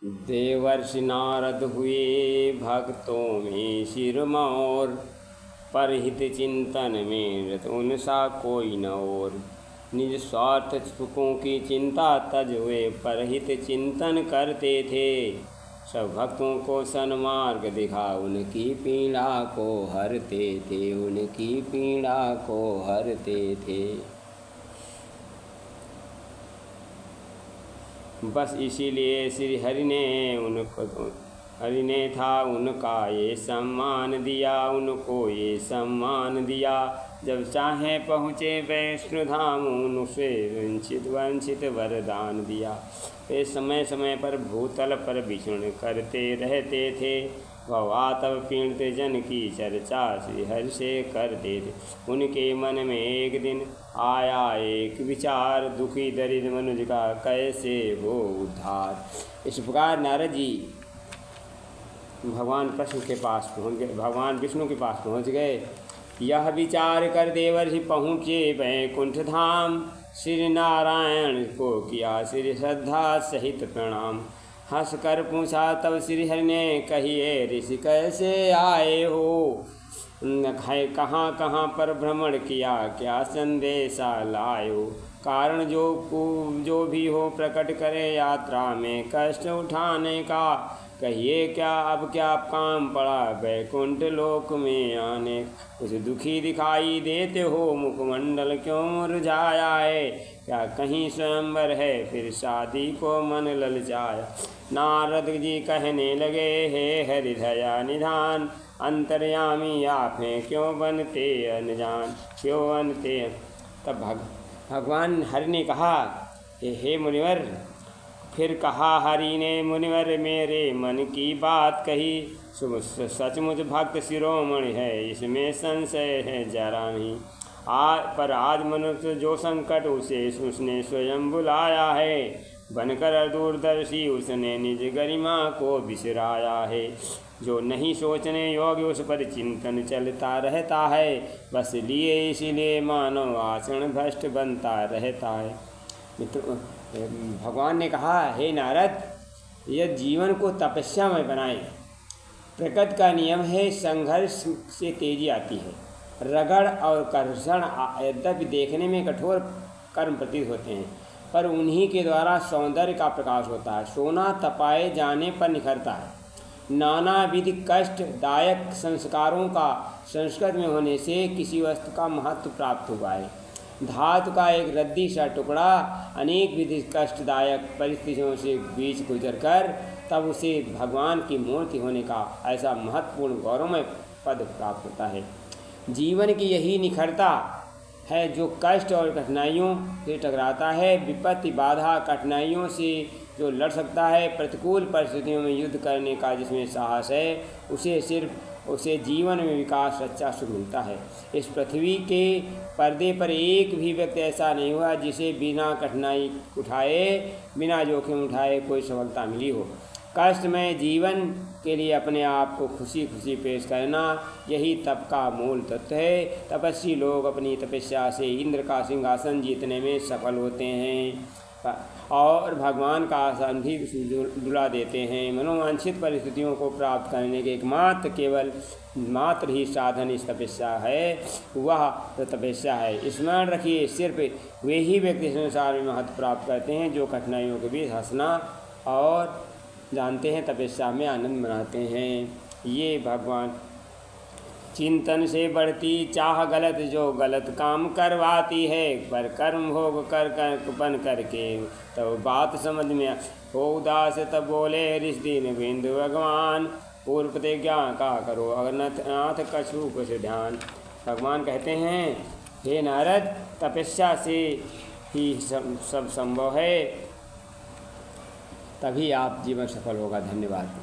देवर्षि नारद हुए भक्तों में सिरमौर, परहित चिंतन में रत उनसा कोई न और। निज स्वार्थ सुखों की चिंता तज हुए परहित चिंतन करते थे। सब भक्तों को सन्मार्ग दिखा उनकी पीड़ा को हरते थे, उनकी पीड़ा को हरते थे। बस इसीलिए श्री हरि ने था उनका ये सम्मान दिया, उनको ये सम्मान दिया। जब चाहे पहुँचे वैष्णो धाम, उनसे वंचित वरदान दिया। वे समय समय पर भूतल पर विचरण करते रहते थे। भवा तब पीड़ित जन की चर्चा श्री हरि से करते थे। उनके मन में एक दिन आया एक विचार, दुखी दरिद्र मनुष्य का कैसे हो उद्धार। इस प्रकार नारद जी भगवान विष्णु के पास पहुँच गए। यह विचार कर देवर्षि पहुँचे वैकुंठ धाम। श्री नारायण को किया श्री श्रद्धा सहित प्रणाम। हंस कर पूछा तब श्री हरि ने कहिए, ऋषि कैसे आए हो, कहाँ कहाँ पर भ्रमण किया, क्या संदेशा लायो। कारण जो भी हो प्रकट करे यात्रा में कष्ट उठाने का। कहिए क्या काम पड़ा वैकुंठ लोक में आने। कुछ दुखी दिखाई देते हो, मुखमंडल क्यों मुरझाया है। क्या कहीं स्वयंवर है फिर शादी को मन ललचाया। नारद जी कहने लगे, हे हरि दया निधान, अंतर्यामी आप हैं क्यों बनते अनजान, क्यों बनते। तब भगवान हरि ने कहा, हे मुनिवर। फिर कहा हरि ने, मुनिवर मेरे मन की बात कही। सचमुच भक्त शिरोमणि है, इसमें संशय है जरा नहीं। पर आज मनुष्य जो संकट उसे उसने स्वयं बुलाया है। बनकर दूरदर्शी उसने निज गरिमा को बिसराया है। जो नहीं सोचने योग्य उस पर चिंतन चलता रहता है। बस लिए इसीलिए मानव आचरण भ्रष्ट बनता रहता है। मित्र, भगवान ने कहा, हे नारद, यह जीवन को तपस्या में बनाए। प्रकृति का नियम है, संघर्ष से तेजी आती है। रगड़ और कर्षण यद्यपि देखने में कठोर कर्म प्रतीत होते हैं, पर उन्हीं के द्वारा सौंदर्य का प्रकाश होता है। सोना तपाए जाने पर निखरता है। नानाविध कष्टदायक संस्कारों का संस्कृत में होने से किसी वस्तु का महत्व प्राप्त हुआ है। धातु का एक रद्दी सा टुकड़ा अनेक विधि कष्टदायक परिस्थितियों से बीच गुजर कर तब उसे भगवान की मूर्ति होने का ऐसा महत्वपूर्ण गौरवमय पद प्राप्त होता है। जीवन की यही निखरता है जो कष्ट और कठिनाइयों से टकराता है। विपत्ति बाधा कठिनाइयों से जो लड़ सकता है, प्रतिकूल परिस्थितियों में युद्ध करने का जिसमें साहस है, उसे जीवन में विकास सच्चा सुख मिलता है। इस पृथ्वी के पर्दे पर एक भी व्यक्ति ऐसा नहीं हुआ जिसे बिना कठिनाई उठाए, बिना जोखिम उठाए कोई सफलता मिली हो। कष्टमय जीवन के लिए अपने आप को खुशी खुशी पेश करना, यही तप का मूल तत्व है। तपस्वी लोग अपनी तपस्या से इंद्र का सिंहासन जीतने में सफल होते हैं और भगवान का आसन भी दुला देते हैं। मनोवांछित परिस्थितियों को प्राप्त करने के मात्र ही साधन इस तपस्या है, वह तो तपस्या है। स्मरण रखिए, सिर्फ वे ही व्यक्ति संसार में महत्व प्राप्त करते हैं जो कठिनाइयों के बीच हंसना और जानते हैं तपस्या में आनंद मनाते हैं। ये भगवान चिंतन से बढ़ती चाह गलत जो गलत काम करवाती है। पर कर्म भोग बन करके तब बात समझ में हो उदास तब बोले ऋषि बिंदु भगवान। पूर्व प्रतिज्ञा का करो अगनाथ कछु कुछ ध्यान। भगवान कहते हैं, हे नारद, तपस्या से ही सब संभव है, तभी आप जीवन सफल होगा। धन्यवाद।